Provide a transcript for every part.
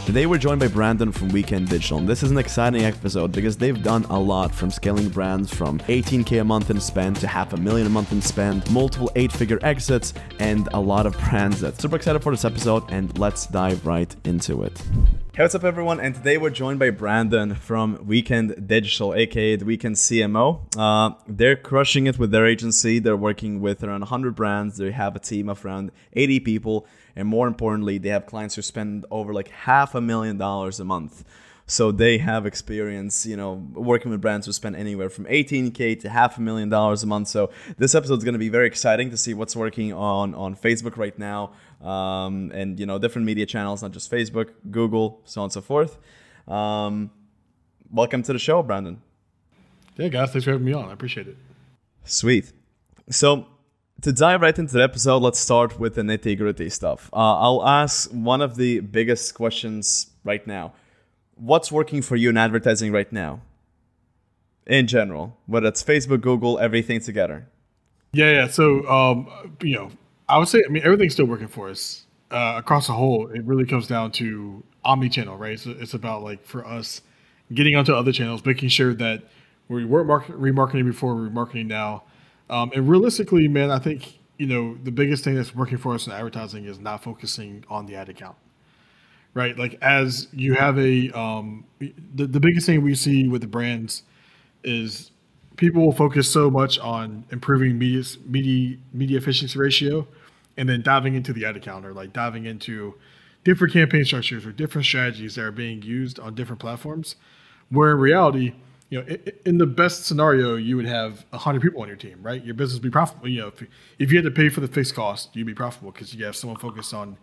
Today we're joined by Brandon from WKND Digital, and this is an exciting episode because they've done a lot, from scaling brands from 18K a month in spend to $500,000 a month in spend, multiple 8-figure exits, and a lot of brands. That's super excited for this episode, and let's dive right into it. Hey, what's up everyone? And today we're joined by Brandon from WKND Digital, aka the WKND CMO. They're crushing it with their agency. They're working with around 100 brands. They have a team of around 80 people. And more importantly, they have clients who spend over like $500,000 a month. So they have experience, working with brands who spend anywhere from 18K to $500,000 a month. So this episode is going to be very exciting to see what's working on Facebook right now, and different media channels, not just Facebook, Google, so on and so forth. Welcome to the show, Brandon. Yeah, guys, thanks for having me on. I appreciate it. Sweet. So to dive right into the episode, let's start with the nitty-gritty stuff. I'll ask one of the biggest questions right now. What's working for you in advertising right now? In general, whether it's Facebook, Google, everything together. Yeah. So, I would say, everything's still working for us across the whole. It really comes down to omni-channel, right? So it's about, like, for us getting onto other channels, making sure that we weren't remarketing before, we're remarketing now. And realistically, man, I think, the biggest thing that's working for us in advertising is not focusing on the ad account, right? Like, as you have the biggest thing we see with the brands is people will focus so much on improving media efficiency ratio and then diving into the ad account, or like diving into different campaign structures or different strategies that are being used on different platforms, where in reality, in the best scenario, you would have 100 people on your team, right? Your business would be profitable. If you had to pay for the fixed cost, you'd be profitable because you have someone focused on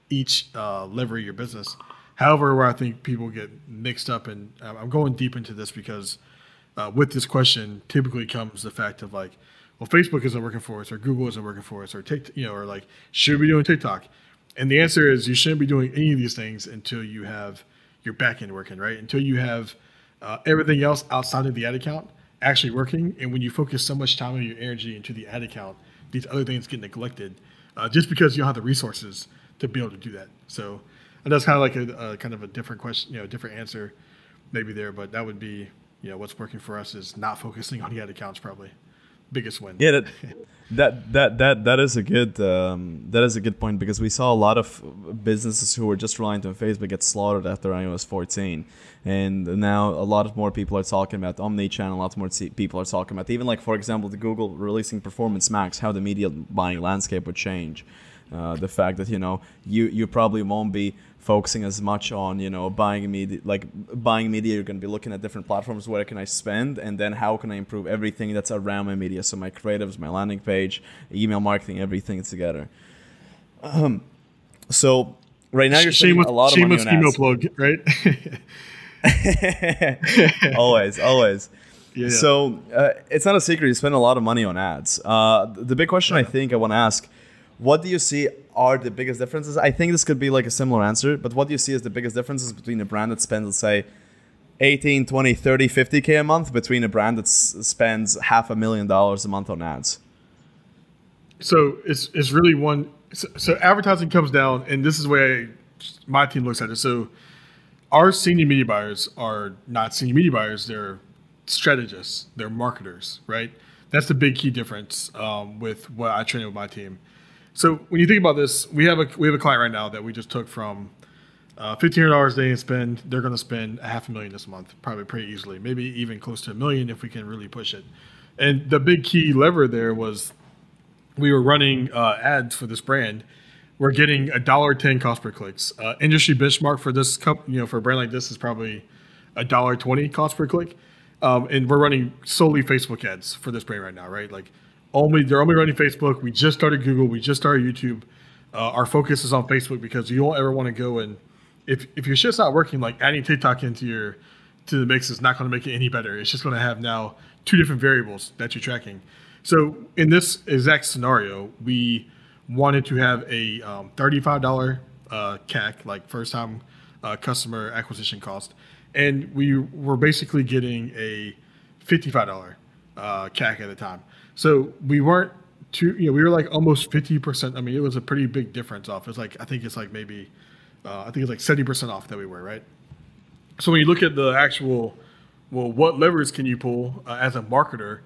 each lever of your business. However, where I think people get mixed up, and I'm going deep into this because with this question typically comes the fact of, like, well, Facebook isn't working for us, or Google isn't working for us, or TikTok, or like, should we be doing TikTok? And the answer is you shouldn't be doing any of these things until you have your back end working, right? Until you have everything else outside of the ad account actually working. And when you focus so much time and your energy into the ad account, these other things get neglected just because you don't have the resources to be able to do that. So, and that's kind of like a kind of a different question, different answer maybe there, but that would be, what's working for us is not focusing on the ad accounts, probably biggest win. Yeah, that is a good point, because we saw a lot of businesses who were just reliant on Facebook get slaughtered after iOS 14, and now a lot of more people are talking about omni-channel. A lot more people are talking about, even like, for example, the Google releasing Performance Max, how the media buying landscape would change. The fact that you probably won't be focusing as much on buying media. You're going to be looking at different platforms. Where can I spend, and then how can I improve everything that's around my media? So my creatives, my landing page, email marketing, everything together. So right now you're spending a lot of money on ads. Shameless email plug, right? always. Yeah. So it's not a secret you spend a lot of money on ads. The big question I think I want to ask: what do you see are the biggest differences? I think this could be like a similar answer, but what do you see as the biggest differences between a brand that spends, let's say, 18, 20, 30, 50K a month, between a brand that spends $500,000 a month on ads? So it's really one. So advertising comes down, and this is the way my team looks at it. So our senior media buyers are not senior media buyers; they're strategists, they're marketers, right? That's the big key difference with what I train with my team. So when you think about this, we have a client right now that we just took from $1,500 a day in spend. They're going to spend $500,000 this month, probably pretty easily, maybe even close to $1 million if we can really push it. And the big key lever there was we were running ads for this brand. We're getting $1.10 cost per clicks. Industry benchmark for this company, for a brand like this, is probably $1.20 cost per click. And we're running solely Facebook ads for this brand right now, right? Like, they're only running Facebook. We just started Google. We just started YouTube. Our focus is on Facebook because you don't ever want to go and if your shit's not working, like adding TikTok to the mix is not going to make it any better. It's just going to have now two different variables that you're tracking. So in this exact scenario, we wanted to have a $35 CAC, like first time customer acquisition cost, and we were basically getting a $55 CAC at the time. So we weren't too, we were like almost 50%. I mean, it was a pretty big difference off. It's like, I think it's like maybe I think it's like 70% off that we were, right? So when you look at the actual, well, what levers can you pull as a marketer?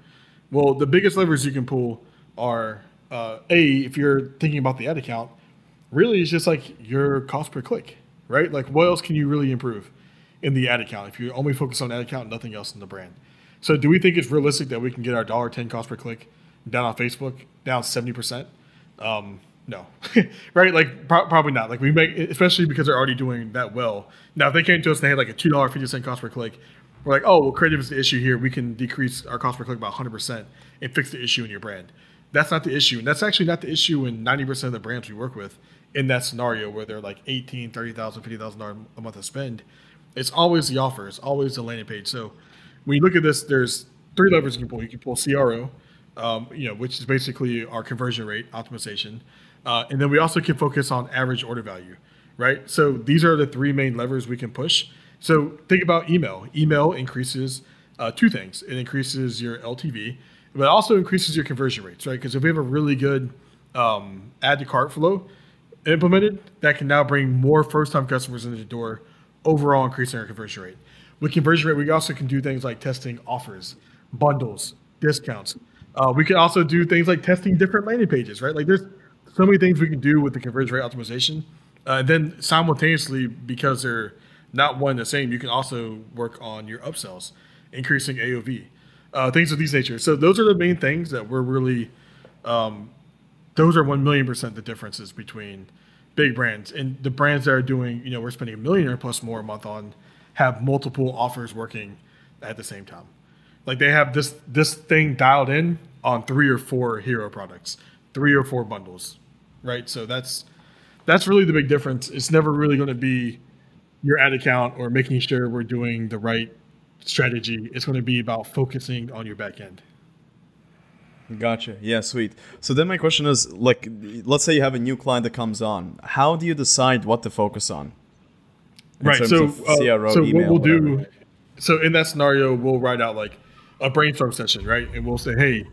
Well, the biggest levers you can pull are if you're thinking about the ad account, really it's just like your cost per click, right? Like what else can you really improve in the ad account if you only focus on ad account, nothing else in the brand? So do we think it's realistic that we can get our $1.10 cost per click down on Facebook down 70%? No, right? Like probably not. Like we make, especially because they're already doing that well. Now, if they came to us and they had like a $2.50 cost per click, we're like, oh, well, creative is the issue here. We can decrease our cost per click by 100% and fix the issue in your brand. That's not the issue. And that's actually not the issue in 90% of the brands we work with in that scenario where they're like $18,000, $30,000, $50,000 a month of spend. It's always the offer. It's always the landing page. So when you look at this, there's 3 levers you can pull. You can pull CRO, which is basically our conversion rate optimization. And then we also can focus on average order value, right? So these are the 3 main levers we can push. So think about email. Email increases 2 things. It increases your LTV, but it also increases your conversion rates, right? Because if we have a really good add to cart flow implemented, that can now bring more first-time customers into the door, overall increasing our conversion rate. With conversion rate, we also can do things like testing offers, bundles, discounts. We can also do things like testing different landing pages, right? Like there's so many things we can do with the conversion rate optimization. And then simultaneously, because they're not one and the same, you can also work on your upsells, increasing AOV, things of these nature. So those are the main things that we're really, those are 1,000,000% the differences between big brands and the brands that are doing, we're spending $1 million or plus more a month on, have multiple offers working at the same time. Like they have this thing dialed in on 3 or 4 hero products, 3 or 4 bundles, right? So that's really the big difference. It's never really going to be your ad account or making sure we're doing the right strategy. It's going to be about focusing on your back end. Gotcha. Yeah, sweet. So then my question is, like, let's say you have a new client that comes on. How do you decide what to focus on? Right. So, what we'll do, so in that scenario, we'll write out like a brainstorm session, right? And we'll say, hey,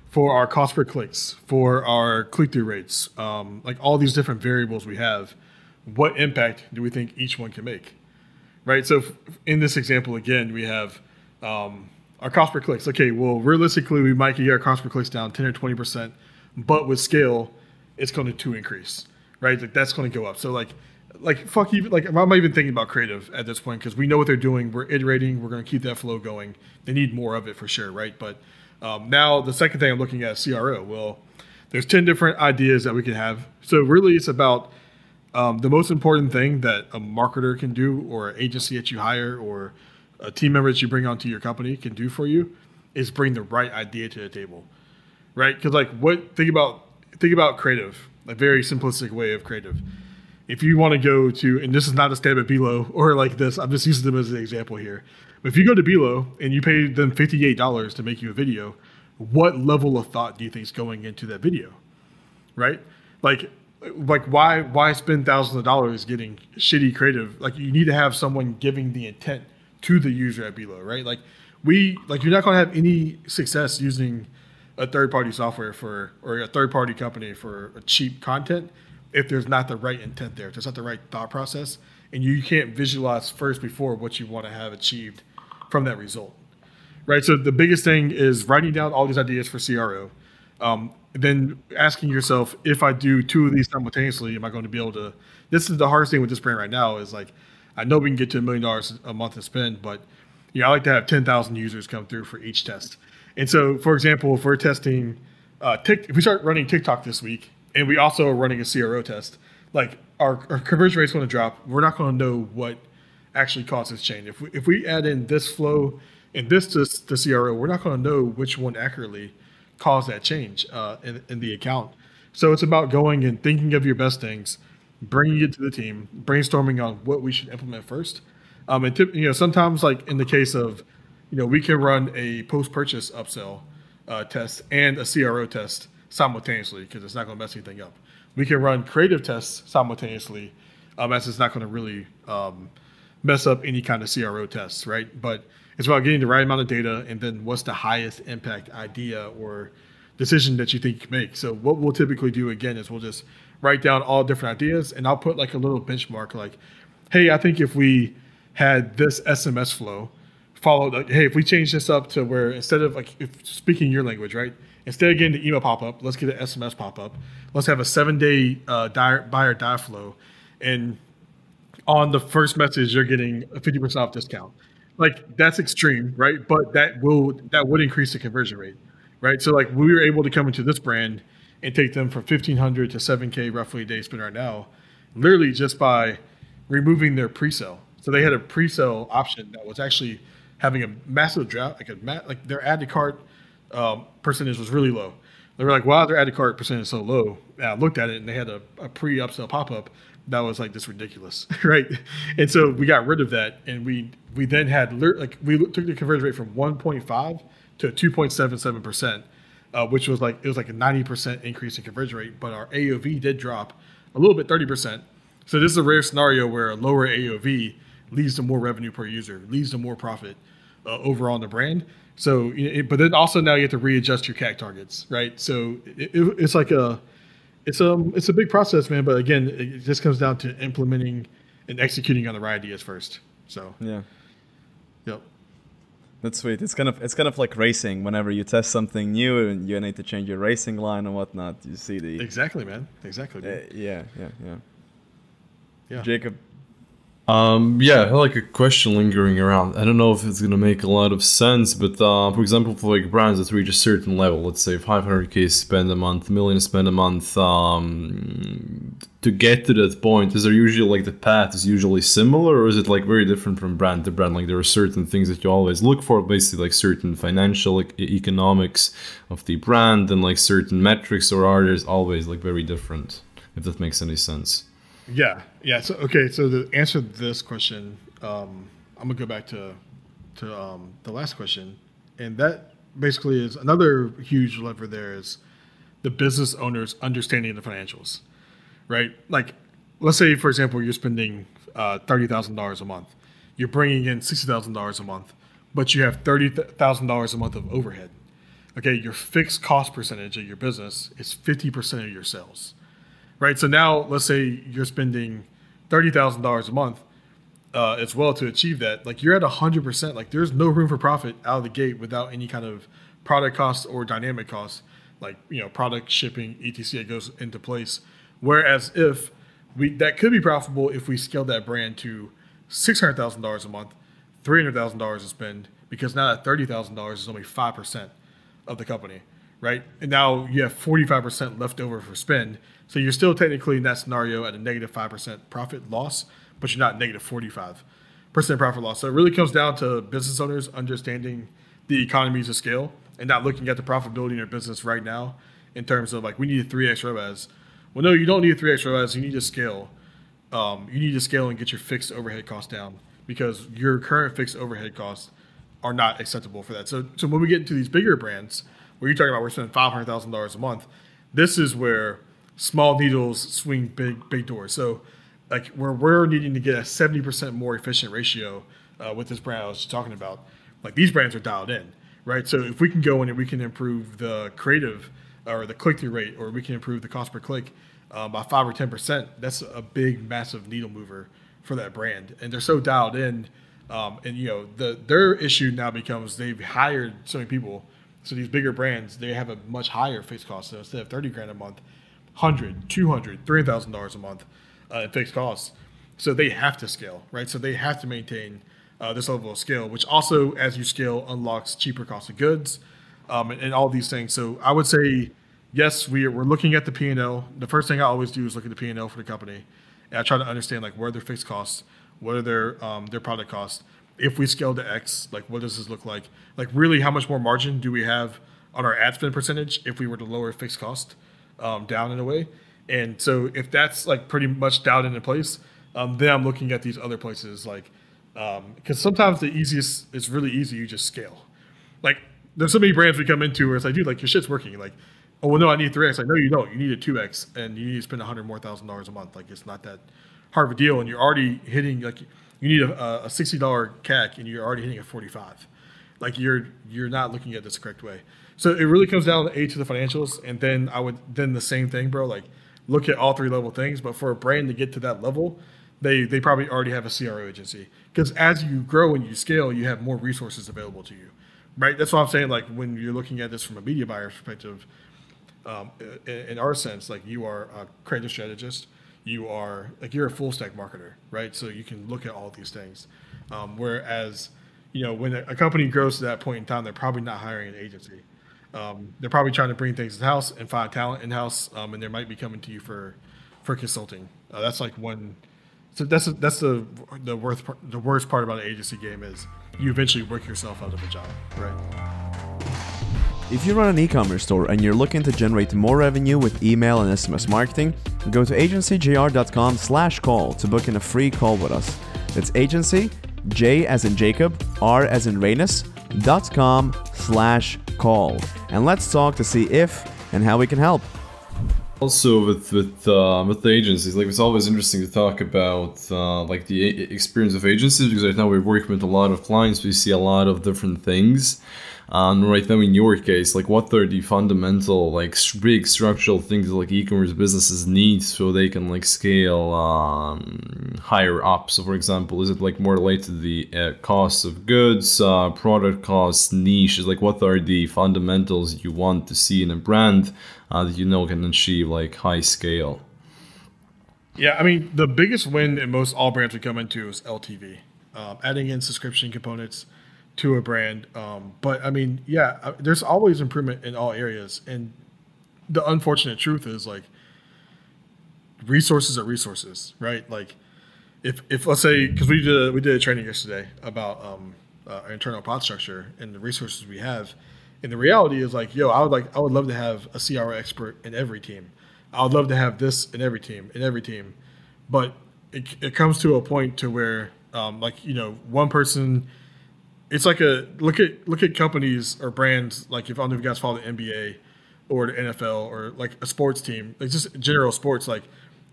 for our cost per clicks, for our click-through rates, like all these different variables we have, what impact do we think each one can make, right? So in this example, again, we have our cost per clicks. Okay, well, realistically, we might get our cost per clicks down 10 or 20%, but with scale, it's going to increase, right? Like that's going to go up. So like fuck even, like I'm not even thinking about creative at this point because we know what they're doing. We're iterating. We're going to keep that flow going. They need more of it for sure, right? But now the second thing I'm looking at is CRO. Well, there's 10 different ideas that we can have. So really it's about the most important thing that a marketer can do or an agency that you hire or a team member that you bring onto your company can do for you is bring the right idea to the table, right? Because like think about creative, a very simplistic way of creative. If you want to go to, and this is not a stab at Belo or like this, I'm just using them as an example here. But if you go to Belo and you pay them $58 to make you a video, what level of thought do you think is going into that video, right? Like why spend thousands of dollars getting shitty creative? Like you need to have someone giving the intent to the user at Belo, right? Like you're not going to have any success using a third-party software or a third-party company for a cheap content if there's not the right intent there, if there's not the right thought process, and you can't visualize first before what you want to have achieved from that result, right? So the biggest thing is writing down all these ideas for CRO, then asking yourself, if I do 2 of these simultaneously, am I going to be able to, this is the hardest thing with this brand right now is like, I know we can get to $1 million a month to spend, but I like to have 10,000 users come through for each test. And so, for example, if we're testing, if we start running TikTok this week, and we also are running a CRO test, like our conversion rate's going to drop. We're not going to know what actually caused this change. If we add in this flow and this to CRO, we're not going to know which one accurately caused that change in the account. So it's about going and thinking of your best things, bringing it to the team, brainstorming on what we should implement first. And sometimes like in the case of, we can run a post-purchase upsell test and a CRO test simultaneously because it's not going to mess anything up. We can run creative tests simultaneously as it's not going to really mess up any kind of CRO tests, right? But it's about getting the right amount of data and then what's the highest impact idea or decision that you think you can make. So what we'll typically do again is we'll just write down all different ideas, and I'll put like a little benchmark, like, hey, I think if we had this SMS flow followed, like, hey, if we change this up to where instead of like, if speaking your language, right? Instead of getting the email pop up, let's get an SMS pop up. Let's have a 7-day buyer die flow. And on the first message, you're getting a 50% off discount. Like that's extreme, right? But that would increase the conversion rate, right? So like we were able to come into this brand and take them from 1,500 to 7K roughly a day spent right now, literally just by removing their pre-sale. So they had a pre-sale option that was actually having a massive draft, like their add to cart percentage was really low. They were like, wow, their add to cart percentage is so low. And I looked at it and they had a pre-upsell pop-up that was like this ridiculous, right? And so we got rid of that, and we then had we took the conversion rate from 1.5 to 2.77%, which was like, it was like a 90% increase in conversion rate, but our AOV did drop a little bit, 30%. So this is a rare scenario where a lower AOV leads to more revenue per user, leads to more profit overall in the brand. So, but then also now you have to readjust your CAC targets, right? So it's like it's a big process, man. But again, it just comes down to implementing and executing on the right ideas first. So yeah, yep. That's sweet. It's kind of like racing. Whenever you test something new and you need to change your racing line and whatnot, you see the exactly, man. Exactly. Yeah. Jacob. Yeah, I had like a question lingering around. I don't know if it's gonna make a lot of sense, but for example, for like brands that reach a certain level, let's say 500K spend a month, million spend a month, to get to that point, is there usually like the path is usually similar, or is it like very different from brand to brand? Like there are certain things that you always look for, basically like certain financial economics of the brand and like certain metrics, or are they always like very different? If that makes any sense. Yeah. So okay. So to answer this question, I'm gonna go back to the last question, and that basically is another huge lever. There is the business owner's understanding the financials, right? Like, let's say for example, you're spending $30,000 a month, you're bringing in $60,000 a month, but you have $30,000 a month of overhead. Okay, your fixed cost percentage of your business is 50% of your sales. Right. So now let's say you're spending $30,000 a month as well to achieve that. Like you're at 100%. Like there's no room for profit out of the gate without any kind of product costs or dynamic costs, like, product shipping, etc. goes into place. Whereas if that could be profitable if we scale that brand to $600,000 a month, $300,000 to spend, because now that $30,000 is only 5% of the company. Right. And now you have 45% left over for spend. So you're still technically in that scenario at a negative 5% profit loss, but you're not negative 45% profit loss. So it really comes down to business owners understanding the economies of scale and not looking at the profitability in their business right now in terms of like, we need a 3x ROAS. Well, no, you don't need a 3x ROAS. You need to scale. You need to scale and get your fixed overhead costs down, because your current fixed overhead costs are not acceptable for that. So when we get into these bigger brands, where you're talking about we're spending $500,000 a month, this is where small needles swing big doors. So like where we're needing to get a 70% more efficient ratio with this brand I was just talking about, like these brands are dialed in, right? So if we can go in and we can improve the creative or the click-through rate, or we can improve the cost per click by 5 or 10%, that's a big, massive needle mover for that brand. And they're so dialed in, and their issue now becomes they've hired so many people. So these bigger brands, they have a much higher fixed cost. So instead of $30,000 a month, $100,000, $200,000, $300,000 a month in fixed costs. So they have to scale, right? So they have to maintain this level of scale, which also, as you scale, unlocks cheaper cost of goods and all these things. So I would say, yes, we're looking at the P&L. The first thing I always do is look at the P&L for the company, and I try to understand like where are their fixed costs, what are their product costs. If we scale to X, like what does this look like? Like really, how much more margin do we have on our ad spend percentage if we were to lower fixed cost down in a way? And so if that's like pretty much down into place, then I'm looking at these other places, like because sometimes it's really easy. You just scale. Like there's so many brands we come into where it's like, dude, like your shit's working. Like, oh well, no, I need 3x. Like, no, you don't. You need a 2x, and you need to spend $100,000 more a month. Like it's not that hard of a deal, and you're already hitting like. You need a $60 CAC, and you're already hitting a 45. Like you're not looking at this the correct way. So it really comes down to A, to the financials, and then then the same thing, bro. Like look at all three level things. But for a brand to get to that level, they probably already have a CRO agency, because as you grow and you scale, you have more resources available to you, right? That's what I'm saying. Like when you're looking at this from a media buyer perspective, in our sense, like you are a creative strategist, you're a full stack marketer, right? So you can look at all these things. Whereas, when a company grows to that point in time, they're probably not hiring an agency. They're probably trying to bring things in house and find talent in house, and they might be coming to you for consulting. That's like one. So that's the worst part about an agency game is you eventually work yourself out of a job, right? If you run an e-commerce store and you're looking to generate more revenue with email and SMS marketing, go to agencyjr.com/call to book in a free call with us. It's agency, J as in Jacob, R as in Rainus, .com/call. And let's talk to see if and how we can help. Also with the agencies, like it's always interesting to talk about like the experience of agencies, because right now we're working with a lot of clients. We see a lot of different things. Right now, in your case, like what are the fundamental, like big structural things that like e-commerce businesses need so they can like scale higher up? So, for example, is it like more related to the cost of goods, product costs, niches? Like, what are the fundamentals you want to see in a brand that can achieve like high scale? Yeah, I mean, the biggest win in most all brands we come into is LTV, adding in subscription components to a brand. But I mean, yeah, there's always improvement in all areas. And the unfortunate truth is like resources are resources, right? Like if let's say, because we did a training yesterday about our internal pod structure and the resources we have. And the reality is like, I would love to have a CRO expert in every team. I would love to have this in every team. But it comes to a point to where one person. It's like look at companies or brands, like if I don't know if you guys follow the NBA or the NFL or like a sports team, like just general sports, like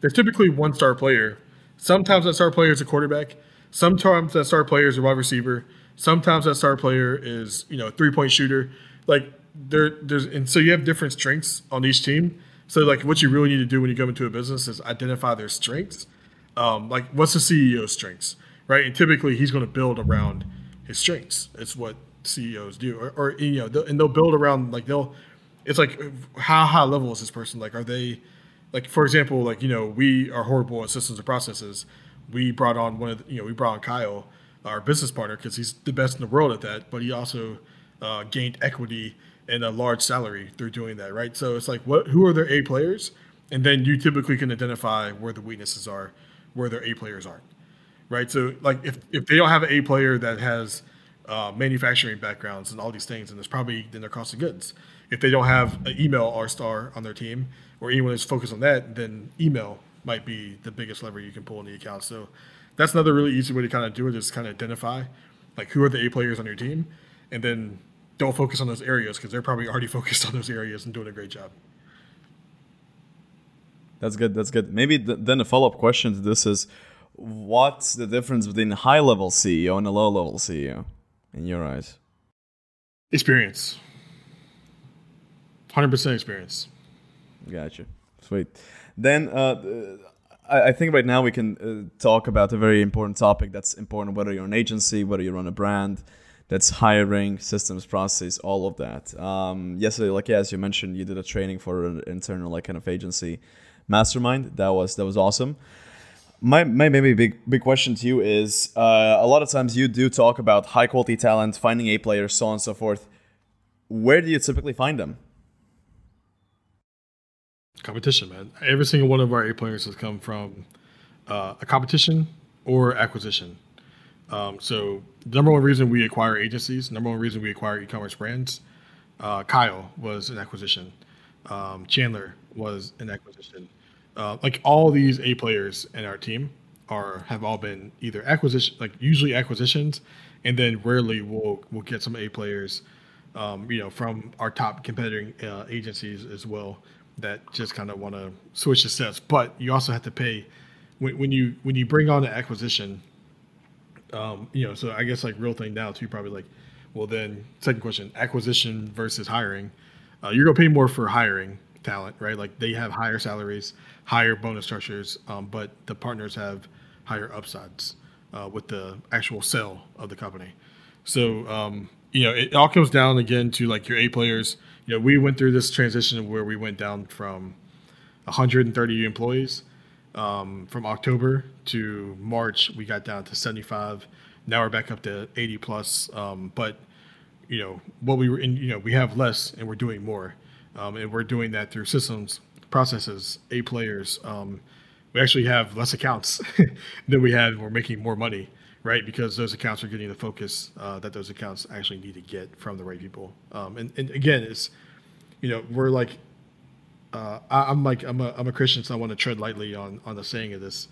there's typically one star player. Sometimes that star player is a quarterback. Sometimes that star player is a wide receiver. Sometimes that star player is a 3-point shooter. Like and so you have different strengths on each team. So like what you really need to do when you come into a business is identify their strengths. Like what's the CEO's strengths, right? And typically he's going to build around his strengths. It's what CEOs do, or they'll build around it's like how high level is this person? Like, are they like, for example, like we are horrible at systems and processes. We brought on we brought on Kyle, our business partner, because he's the best in the world at that. But he also gained equity and a large salary through doing that, right? So it's like who are their A players, and then you typically can identify where the weaknesses are, where their A players aren't. Right, so like if they don't have an A player that has manufacturing backgrounds and all these things, and it's probably then their cost of goods. If they don't have an email R-star on their team or anyone that's focused on that, then email might be the biggest lever you can pull in the account. So that's another really easy way to kind of do it, is kind of identify like who are the A players on your team, and then don't focus on those areas because they're probably already focused on those areas and doing a great job. That's good. Maybe then a follow-up question to this is, what's the difference between a high-level CEO and a low-level CEO in your eyes? Experience. 100% experience. Gotcha. Sweet. Then I think right now we can talk about a very important topic that's important, whether you're an agency, whether you run a brand. That's hiring, systems, processes, all of that. Yesterday, as you mentioned, you did a training for an internal kind of agency mastermind. That was awesome. My maybe big question to you is, a lot of times you do talk about high quality talent, finding A players, so on and so forth. Where do you typically find them? Competition, man. Every single one of our A players has come from a competition or acquisition. So the number one reason we acquire agencies, number one reason we acquire e-commerce brands, Kyle was an acquisition. Chandler was an acquisition. Like all these A players in our team have all been either usually acquisitions, and then rarely we'll get some A players, from our top competing agencies as well, that just kind of want to switch the steps. But you also have to pay when you bring on an acquisition. So I guess like real thing now too, probably like well, then second question, acquisition versus hiring. You're going to pay more for hiring talent, right? Like they have higher salaries, higher bonus structures, but the partners have higher upsides with the actual sale of the company. So, it all comes down again to like your A players. We went through this transition where we went down from 130 employees. From October to March, we got down to 75. Now we're back up to 80 plus. But what we were in, we have less and we're doing more. And we're doing that through systems, processes, A players. We actually have less accounts than we had. We're making more money, right? Because those accounts are getting the focus that those accounts actually need to get from the right people. And again, it's, we're like, I'm a Christian, so I want to tread lightly on the saying of this.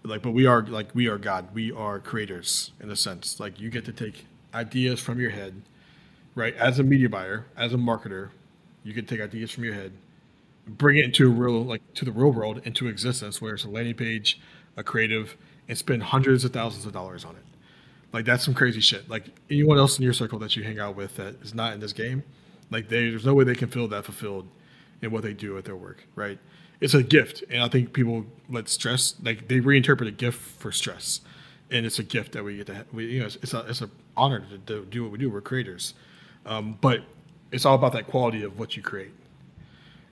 But we are God. We are creators in a sense. Like you get to take ideas from your head, right? As a media buyer, as a marketer, you can take ideas from your head, bring it into to the real world, into existence, where it's a landing page, a creative, and spend hundreds of thousands of dollars on it. Like that's some crazy shit. Like anyone else in your circle that you hang out with that is not in this game, like there's no way they can feel that fulfilled in what they do at their work, right? It's a gift, and I think people let stress, like they reinterpret a gift for stress, and it's a gift that we get to have. It's an honor to do what we do. We're creators, but it's all about that quality of what you create,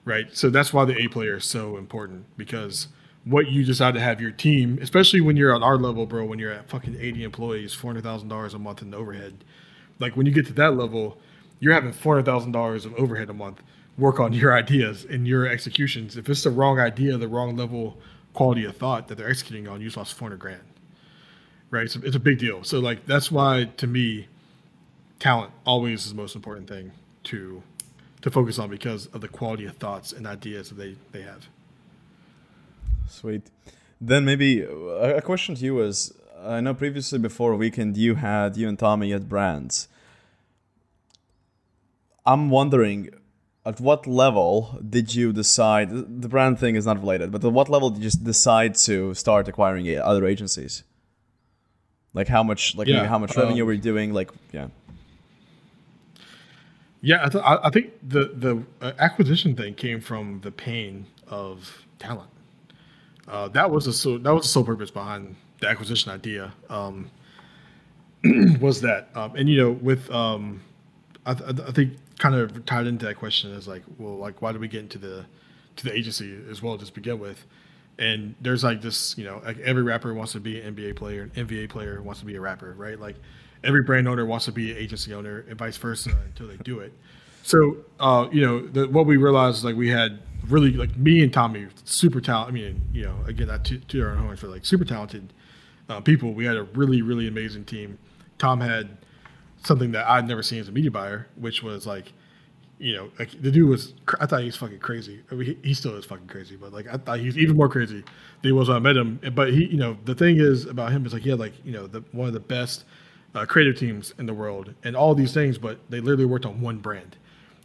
right? So that's why the A player is so important, because what you decide to have your team, especially when you're on our level, bro, when you're at fucking 80 employees, $400,000 a month in overhead, like when you get to that level, you're having $400,000 of overhead a month. Work on your ideas and your executions. If it's the wrong idea, the wrong level quality of thought that they're executing on, you just lost 400 grand, right? So it's a big deal. So like, that's why to me, talent always is the most important thing to focus on, because of the quality of thoughts and ideas that they have. Sweet. Then maybe a question to you is, I know previously before Weekend, you and Tommy had brands. I'm wondering, at what level did you decide, the brand thing is not related, but at what level did you just decide to start acquiring other agencies? Like how much revenue were you doing? Yeah, I think the acquisition thing came from the pain of talent. That was the sole purpose behind the acquisition idea. Was that, and with I think kind of tied into that question is like, well, like why did we get into the agency as well to begin with? And there's like this, like every rapper wants to be an NBA player, an NBA player wants to be a rapper, right? Like every brand owner wants to be an agency owner, and vice versa until they do it. So, what we realized is like we had really, like me and Tommy, super talented. I mean, again, not to our own horns, but like super talented people. We had a really, really amazing team. Tom had something that I'd never seen as a media buyer, which was like, like the dude was, I thought he was fucking crazy. I mean, he still is fucking crazy, but like I thought he was even more crazy than he was when I met him. But he, the thing is about him is like he had like, one of the best creative teams in the world and all these things, but they literally worked on one brand.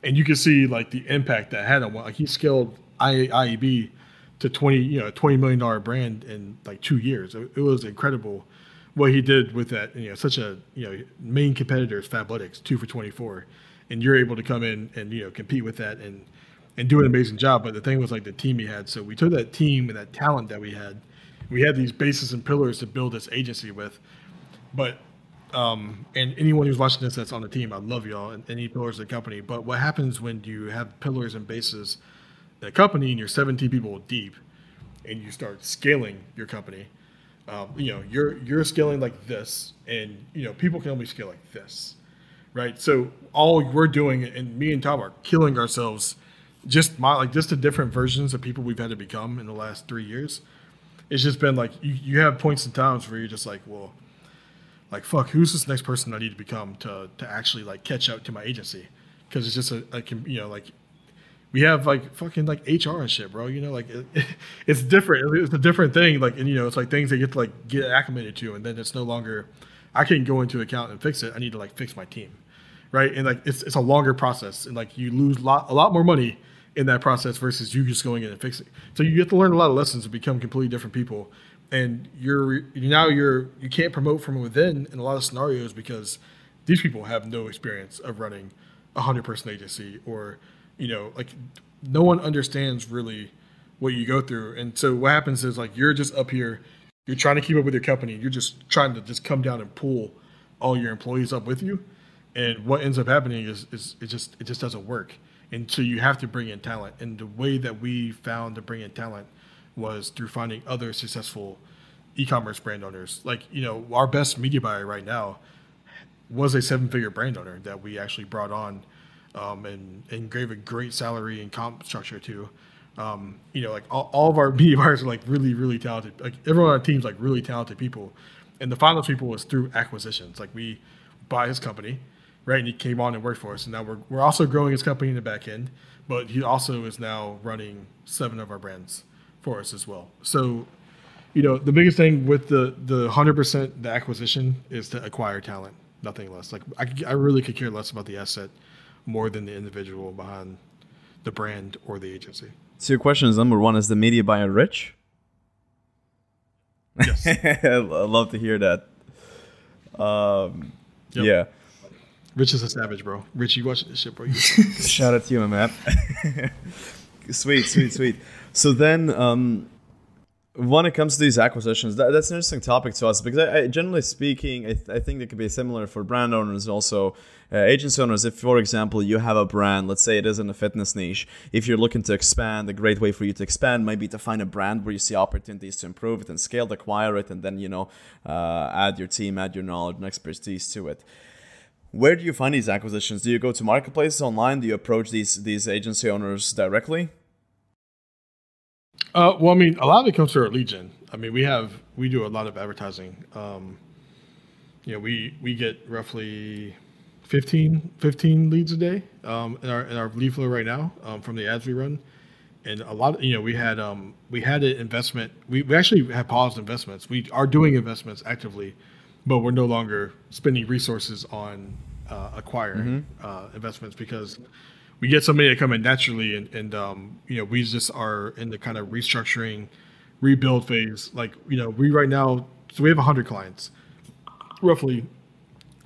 And you can see like the impact that had on one. Like he scaled IEB to $20 million brand in like 2 years. It was incredible what he did with that. Such a main competitor is Fabletics, 2 for 24, and you're able to come in and compete with that and do an amazing job. But the thing was like the team he had. So we took that team and that talent that we had these bases and pillars to build this agency with. But and anyone who's watching this that's on the team, I love y'all and any pillars of the company. But what happens when you have pillars and bases in a company and you're 17 people deep and you start scaling your company? You're scaling like this, and people can only scale like this, right? So all we're doing, and me and Tom are killing ourselves, just the different versions of people we've had to become in the last 3 years. It's just been like you have points in times where you're just like, well, like fuck, who's this next person I need to become to actually like catch up to my agency? Because it's just like we have like fucking like HR and shit, bro. It's different. It's a different thing. Like, and it's like things that you have to like get acclimated to, and then it's no longer, I can't go into account and fix it. I need to like fix my team, right? And like it's a longer process, and like you lose a lot more money in that process versus you just going in and fixing. So you have to learn a lot of lessons to become completely different people, and you can't promote from within in a lot of scenarios because these people have no experience of running a 100-person agency, or, like no one understands really what you go through. And so what happens is like, you're just up here, you're trying to keep up with your company. You're just trying to just come down and pull all your employees up with you. And what ends up happening is it just doesn't work. And so you have to bring in talent. And the way that we found to bring in talent was through finding other successful e-commerce brand owners. Like, our best media buyer right now was a 7-figure brand owner that we actually brought on, and gave a great salary and comp structure to. Like all of our media buyers are like really, really talented. Like everyone on our team's like really talented people. And the final people was through acquisitions. Like we buy his company, right? And he came on and worked for us. And now we're also growing his company in the back end, but he also is now running 7 of our brands for us as well. So, the biggest thing with the 100%, the acquisition, is to acquire talent, nothing less. Like I really could care less about the asset more than the individual behind the brand or the agency. So your question is, number one, is the media buyer rich? Yes. I love to hear that. Yep. Yeah. Rich is a savage, bro. Rich, you watching this shit, bro. Shout out to you, my man. Sweet. So then, when it comes to these acquisitions, that's an interesting topic to us, because I generally speaking, I think it could be similar for brand owners and also agency owners. If, for example, you have a brand, let's say it is in a fitness niche, if you're looking to expand, a great way for you to expand might be to find a brand where you see opportunities to improve it and scale, acquire it, and then, add your team, add your knowledge and expertise to it. Where do you find these acquisitions? Do you go to marketplaces online? Do you approach these agency owners directly? Well, I mean, a lot of it comes through our lead gen. I mean, we do a lot of advertising. We get roughly 15 leads a day in our lead flow right now, from the ads we run. And a lot of, we had an investment. We actually have paused investments. We are doing investments actively, but we're no longer spending resources on acquiring investments, because we get so many that come in naturally, and we just are in the kind of restructuring, rebuild phase. Like, we right now, so we have 100 clients. Roughly,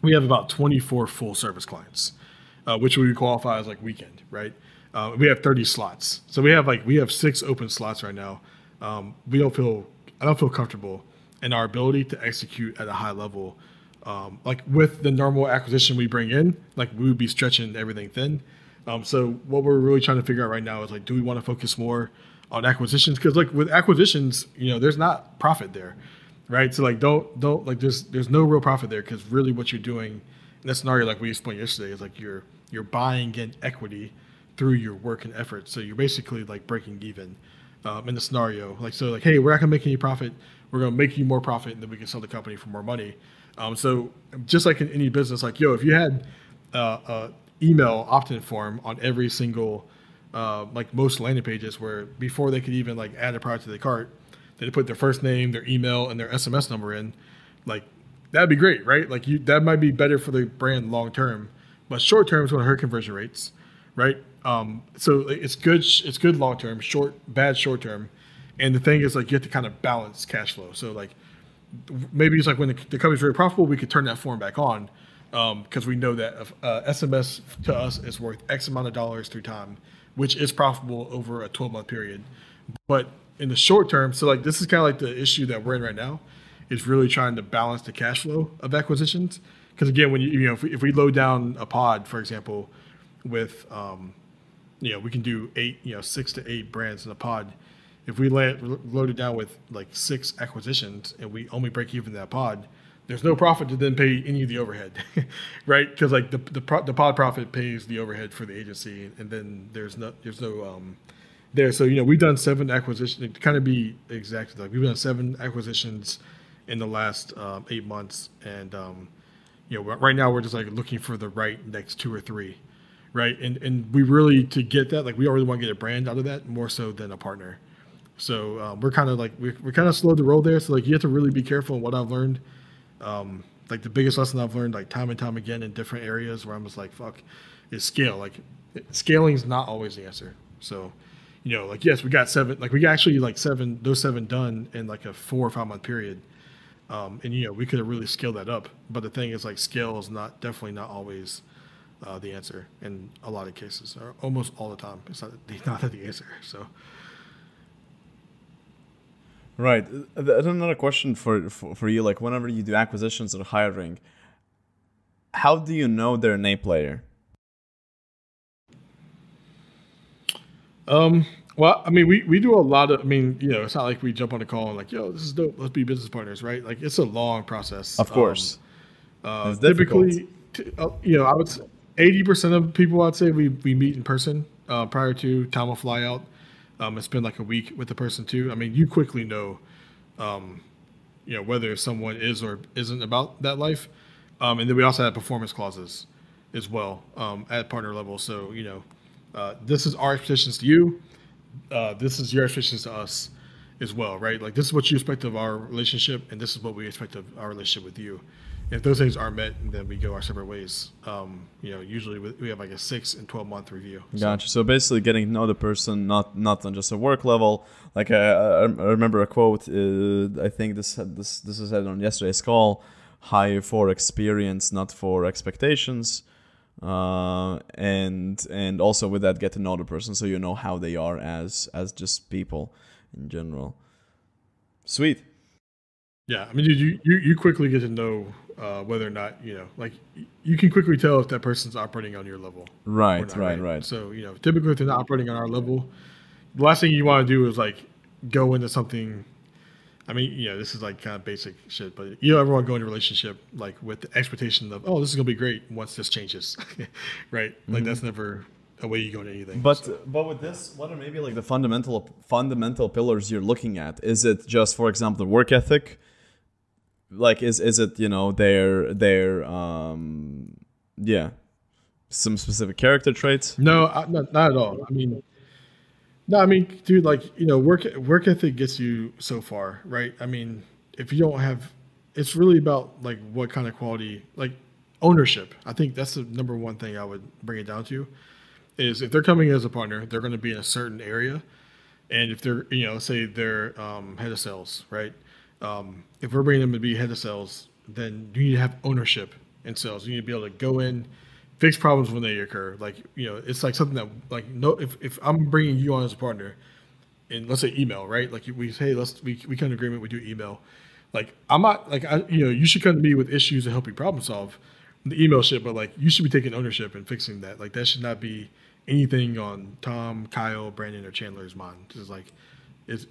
we have about 24 full service clients, which we would qualify as like weekend, right? We have 30 slots. So we have 6 open slots right now. I don't feel comfortable in our ability to execute at a high level. Like with the normal acquisition we bring in, like we would be stretching everything thin. So what we're really trying to figure out right now is like, do we want to focus more on acquisitions? Because like with acquisitions, there's not profit there, right? So like don't like there's no real profit there, because really what you're doing in that scenario, like we explained yesterday, is like you're buying in equity through your work and effort. So you're basically like breaking even in the scenario. Like, so like, hey, we're not gonna make any profit. We're gonna make you more profit, and then we can sell the company for more money. So just like in any business, like, if you had email opt-in form on every single like most landing pages, where before they could even like add a product to the cart, they put their first name, their email, and their SMS number in, like that'd be great, right? Like that might be better for the brand long term, but short term is going to hurt conversion rates, right? So it's good long term, bad short term. And the thing is, like, you have to kind of balance cash flow. So like maybe it's like when the company's very profitable, we could turn that form back on, because we know that SMS to us is worth X amount of dollars through time, which is profitable over a 12-month period. But in the short term, so like this is kind of like the issue that we're in right now, is really trying to balance the cash flow of acquisitions. Because again, when if we load down a pod, for example, with we can do 6 to 8 brands in a pod. If we load it down with like 6 acquisitions and we only break even that pod, there's no profit to then pay any of the overhead, right? Because like the pod profit pays the overhead for the agency, and then there's no there. So we've done 7 acquisitions. To kind of be exact, like we've done 7 acquisitions in the last 8 months, and right now we're just like looking for the right next 2 or 3, right? And we really, to get that, like we already want to get a brand out of that more so than a partner. So we're kind of like we're kind of slow to roll there. So like you have to really be careful. And what I've learned, like the biggest lesson I've learned, like time and time again in different areas where I'm just like, fuck, is scale. Like scaling is not always the answer. So like yes, we got 7. Like we got actually like those 7 done in like a 4 or 5 month period. And we could have really scaled that up. But the thing is, like, scale is definitely not always the answer in a lot of cases, or almost all the time. It's not the answer. So. Right. Another question for you, like whenever you do acquisitions or hiring, how do you know they're an A player? Well, I mean, we do a lot of, I mean, it's not like we jump on a call and like, yo, this is dope, let's be business partners, right? Like, it's a long process. Of course. It's difficult. Typically, I would say 80% of people, I'd say we meet in person prior to time will fly out and spend like a week with the person too. I mean, you quickly know, whether someone is or isn't about that life. And then we also have performance clauses as well at partner level. So, this is our expectations to you. This is your expectations to us as well, right? Like, this is what you expect of our relationship, and this is what we expect of our relationship with you. If those things aren't met, then we go our separate ways. Usually we have like a 6 and 12-month review. Gotcha. So basically, getting to know the person, not on just a work level. Like I remember a quote. I think this was said on yesterday's call: "Hire for experience, not for expectations." And also with that, get to know the person so you know how they are as just people in general. Sweet. Yeah, I mean, dude, you quickly get to know whether or not like you can quickly tell if that person's operating on your level. Right, or not, right. So typically if they're not operating on our level, the last thing you want to do is like go into something. I mean, this is like kind of basic shit, but everyone go into a relationship like with the expectation of, oh, this is gonna be great once this changes, right? Like that's never a way you go into anything. But with this, what are maybe like the fundamental pillars you're looking at? Is it just, for example, the work ethic? Like, is it their some specific character traits? No, not at all. No, I mean, dude, like, work ethic gets you so far, right? I mean, if you don't have, it's really about like what kind of quality, like ownership. I think that's the number one thing I would bring it down to is if they're coming as a partner, they're going to be in a certain area. And if they're, let's say they're head of sales, right? If we're bringing them to be head of sales, then you need to have ownership in sales. You need to be able to go in, fix problems when they occur. Like, it's like something that, like, no, if I'm bringing you on as a partner, and let's say email, right? Like we say, we come to agreement, we do email. Like, I'm not like, you should come to me with issues and help you problem solve the email shit, but like you should be taking ownership and fixing that. Like, that should not be anything on Tom, Kyle, Brandon, or Chandler's mind. Just like, is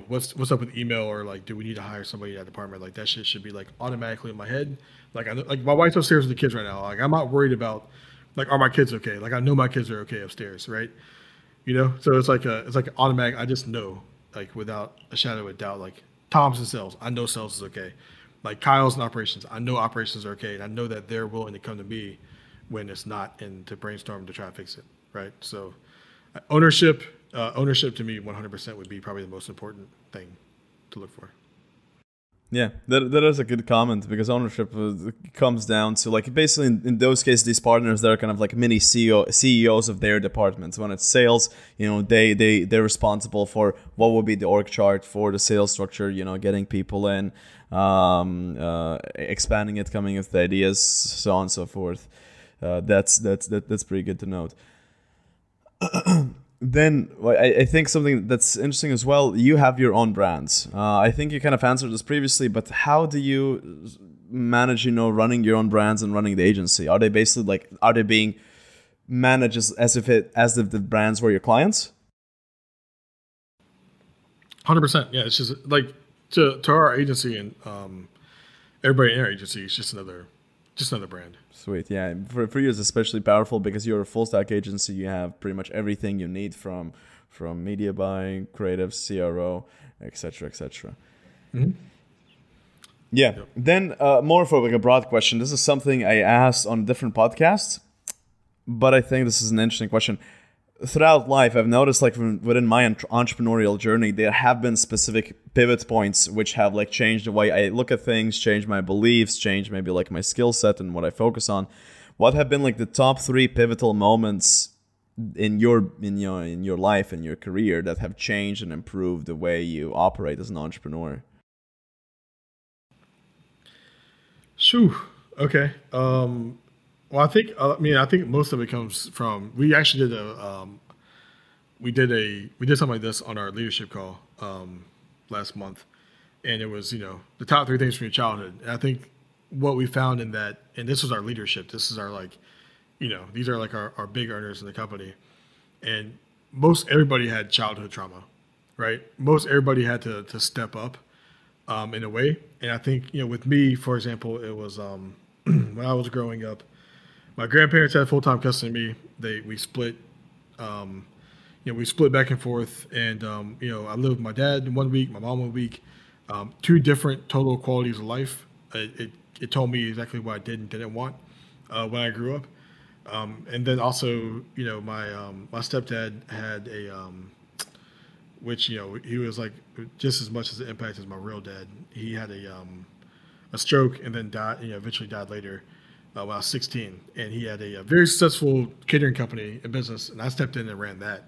what's up with email, or like, do we need to hire somebody in that department? Like, that shit should be like automatically in my head. Like, I know, like my wife's upstairs with the kids right now. Like, I'm not worried about like, are my kids okay? Like, I know my kids are okay upstairs, right? So it's like automatic. I just know, like, without a shadow of a doubt, like Tom's in sales, I know sales is okay. Like, Kyle's in operations, I know operations are okay, and I know that they're willing to come to me when it's not, and to brainstorm to try to fix it, right? So ownership to me 100% would be probably the most important thing to look for. Yeah, that is a good comment, because ownership comes down to, like, basically in those cases, these partners, they're kind of like mini CEOs of their departments. When it's sales, they're responsible for what would be the org chart for the sales structure, getting people in, expanding it, coming with ideas, so on and so forth. That's pretty good to note. Then I think something that's interesting as well, you have your own brands. I think you kind of answered this previously, but how do you manage, running your own brands and running the agency? Are they basically are they being managed as if the brands were your clients? 100%. Yeah, it's just like to our agency and everybody in our agency, it's just another brand. Sweet. Yeah, for you it's especially powerful because you're a full stack agency. You have pretty much everything you need from media buying, creative, CRO, etc. Mm-hmm. Yeah. Yep. Then more for like a broad question. This is something I asked on different podcasts, but I think this is an interesting question. Throughout life, I've noticed, like, within my entrepreneurial journey, there have been specific pivot points which have like changed the way I look at things, changed my beliefs, changed maybe like my skill set and what I focus on. What have been like the top 3 pivotal moments in your life and your career that have changed and improved the way you operate as an entrepreneur? Shoo. Okay. Well, I think most of it comes from. We actually did we did something like this on our leadership call last month, and it was the top three things from your childhood. And I think what we found in that, and this was our leadership. This is our these are like our big earners in the company, and most everybody had childhood trauma, right? Most everybody had to step up in a way. And I think, with me, for example, it was when I was growing up, my grandparents had full-time custody of me. We split, we split back and forth. And, I lived with my dad 1 week, my mom 1 week, two different total qualities of life. It told me exactly what I did and didn't want when I grew up. And then also, my stepdad had which he was like just as much as the impact as my real dad. He had a stroke and then died. Eventually died later when I was 16. And he had a very successful catering company and business, and I stepped in and ran that.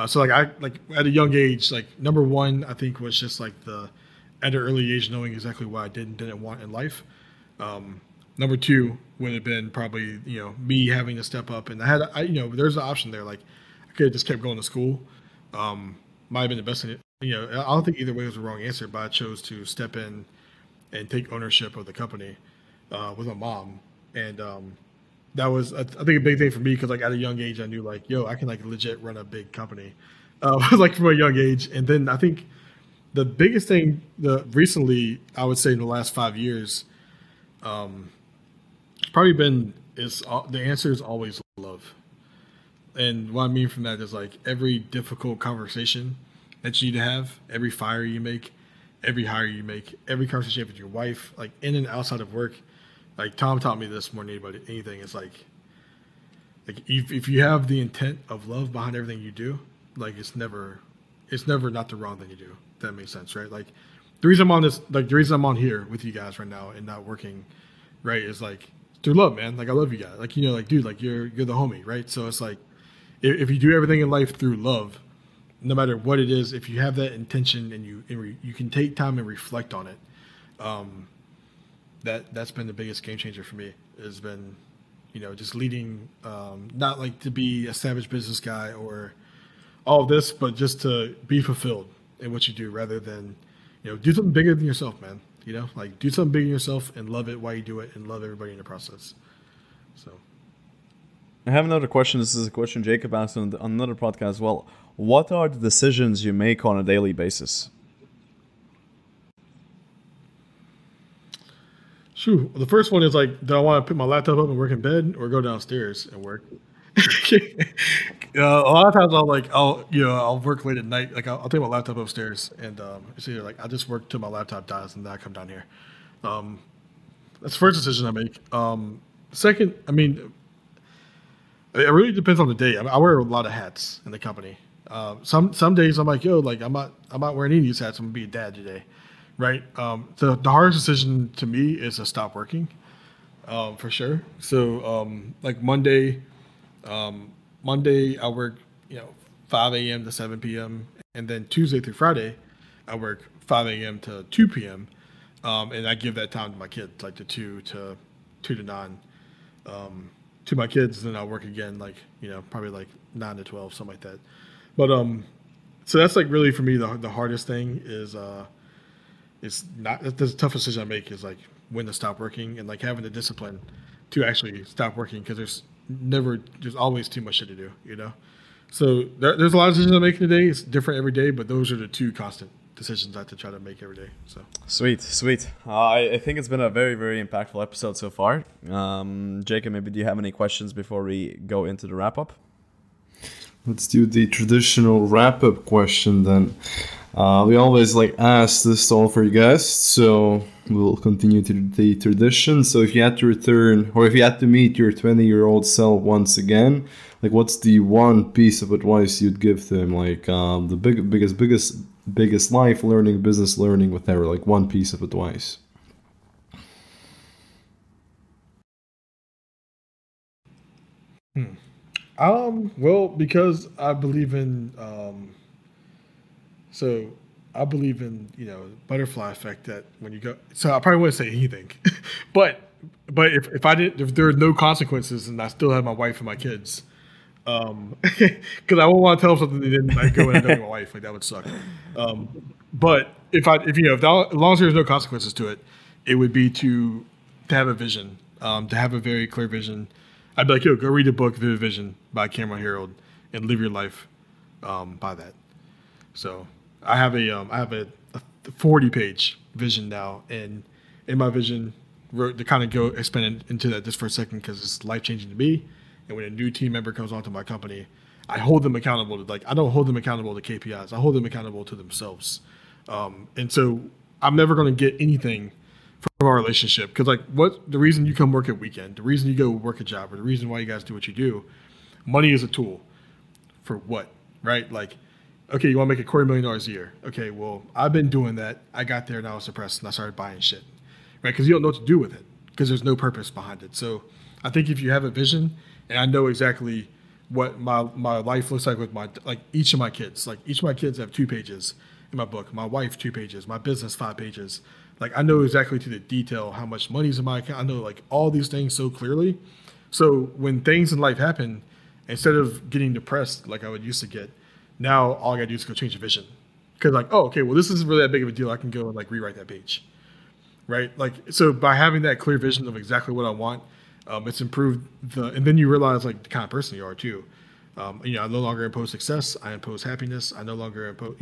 So I at a young age, number one, I think was just at an early age knowing exactly what I did and didn't want in life. Number two would have been probably me having to step up, and there's an option there. I could have just kept going to school. Might have been the best thing. I don't think either way was the wrong answer, but I chose to step in and take ownership of the company with my mom, and that was I think a big thing for me because at a young age I knew I can legit run a big company, from a young age. And then I think the biggest thing recently I would say in the last 5 years, probably been the answer is always love. And what I mean from that is every difficult conversation that you need to have, every fire you make, every hire you make, every conversation you have with your wife, in and outside of work. Tom taught me this more than anything. It's if you have the intent of love behind everything you do, it's never not the wrong thing you do. If that makes sense, right? The reason I'm on this, the reason I'm on here with you guys right now and not working, right, is through love, man. I love you guys. Dude, you're the homie, right? So it's if you do everything in life through love, no matter what it is, if you have that intention and you can take time and reflect on it, that's been the biggest game changer for me. Has been, just leading, not to be a savage business guy or all of this, but just to be fulfilled in what you do rather than, do something bigger than yourself, man. Do something bigger than yourself and love it while you do it and love everybody in the process. So. I have another question. This is a question Jacob asked on another podcast as well. What are the decisions you make on a daily basis? Sure. Well, the first one is do I want to put my laptop up and work in bed or go downstairs and work? A lot of times I'll work late at night. I'll take my laptop upstairs and it's either I just work till my laptop dies and then I come down here. That's the first decision I make. Second, it really depends on the day. I wear a lot of hats in the company. Some days I'm I'm not wearing any of these hats. I'm gonna be a dad today, right? The hardest decision to me is to stop working, for sure. So Monday I work 5 a.m. to 7 p.m. and then Tuesday through Friday I work 5 a.m. to 2 p.m. And I give that time to my kids, the 2 to 9. To my kids, then I'll work again, probably 9 to 12, something like that. But so that's really for me the hardest thing is it's not the toughest decision I make is when to stop working and having the discipline to actually stop working because there's always too much shit to do, So there's a lot of decisions I make in a day. It's different every day, but those are the two constant decisions I have to try to make every day. So Sweet. I think it's been a very, very impactful episode so far. Jacob, maybe do you have any questions before we go into the wrap up? Let's do the traditional wrap up question then. We always ask this to all for you guests, so we'll continue to the tradition. So if you had to return or if you had to meet your 20-year-old self once again, what's the one piece of advice you'd give to him? The biggest life learning, business learning, whatever, one piece of advice. Well, because I believe in butterfly effect that when you go, so I probably wouldn't say anything, but but if there are no consequences and I still have my wife and my kids, because I won't want to tell them something and then like go and end up with my wife, like that would suck. But as long as there's no consequences to it, it would be to have a vision, to have a very clear vision. I'd be like, yo, go read a book, Vivid Vision by Cameron Herold, and live your life by that. So I have a 40-page vision now, and in my vision, to kind of go expand into that just for a second because it's life changing to me. And when a new team member comes onto my company, I hold them accountable to I don't hold them accountable to KPIs. I hold them accountable to themselves. And so I'm never going to get anything from our relationship because the reason you come work at Weekend, the reason you go work a job, or the reason why you guys do what you do, money is a tool for what, right? Like, okay, you want to make $250,000 a year. Okay, well, I've been doing that. I got there and I was depressed and I started buying shit, right? Because you don't know what to do with it because there's no purpose behind it. So I think if you have a vision, and I know exactly what my life looks like with each of my kids. Like each of my kids have 2 pages in my book. My wife 2 pages. My business 5 pages. Like I know exactly to the detail how much money's in my account. I know like all these things so clearly. So when things in life happen, instead of getting depressed like I would used to get, now all I gotta do is go change the vision. Because oh, okay, well this isn't really that big of a deal. I can go and rewrite that page, right? Like so by having that clear vision of exactly what I want. It's improved and then you realize the kind of person you are too. I no longer impose success. I impose happiness. I no longer impose,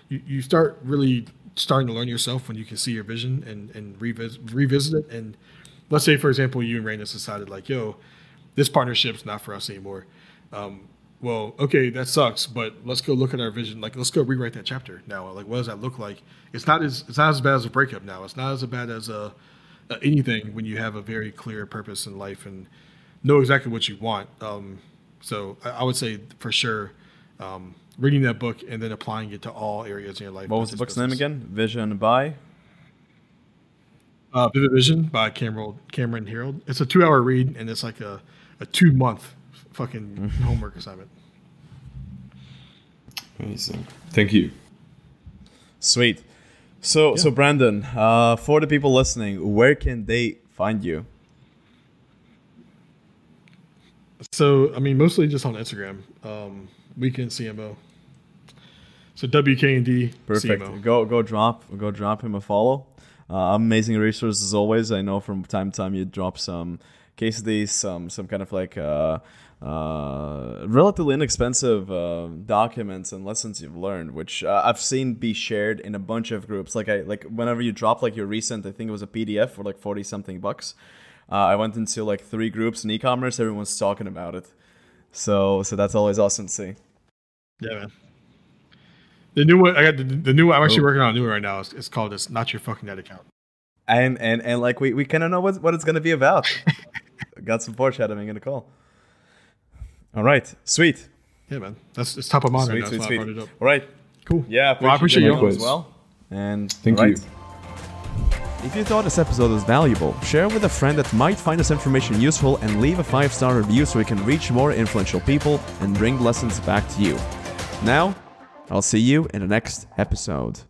you start really starting to learn yourself when you can see your vision and revisit it. And let's say, for example, you and Raina decided yo, this partnership's not for us anymore. Well, okay, that sucks, but let's go look at our vision. Let's go rewrite that chapter now. What does that look like? It's not as bad as a breakup now. It's not as bad as anything when you have a very clear purpose in life and know exactly what you want. So I would say for sure, reading that book and then applying it to all areas in your life. What was the book's name again? Vision by? Vivid Vision by Cameron Herold. It's a 2-hour read and it's like a 2-month fucking homework assignment. Amazing. Thank you. Sweet. So Brandon, for the people listening, where can they find you? So, mostly just on Instagram, Weekend CMO. So WKND Perfect. CMO. Go drop him a follow. Amazing resources as always. I know from time to time you drop some case studies, some kind of relatively inexpensive documents and lessons you've learned, which I've seen be shared in a bunch of groups. Whenever you drop your recent, I think it was a PDF for $40 something bucks. I went into 3 groups in e-commerce. Everyone's talking about it. So that's always awesome to see. Yeah, man. The new one, I got the new one. I'm actually working on a new one right now. It's called "It's Not Your Fucking Net Account." And we kind of know what it's gonna be about. Got some foreshadowing in the call. All right, sweet. Yeah, man, it's top of mind right now. Sweet. I brought it up. All right, cool. Yeah, I appreciate you as well. And thank you. If you thought this episode was valuable, share with a friend that might find this information useful and leave a 5-star review so we can reach more influential people and bring lessons back to you. Now, I'll see you in the next episode.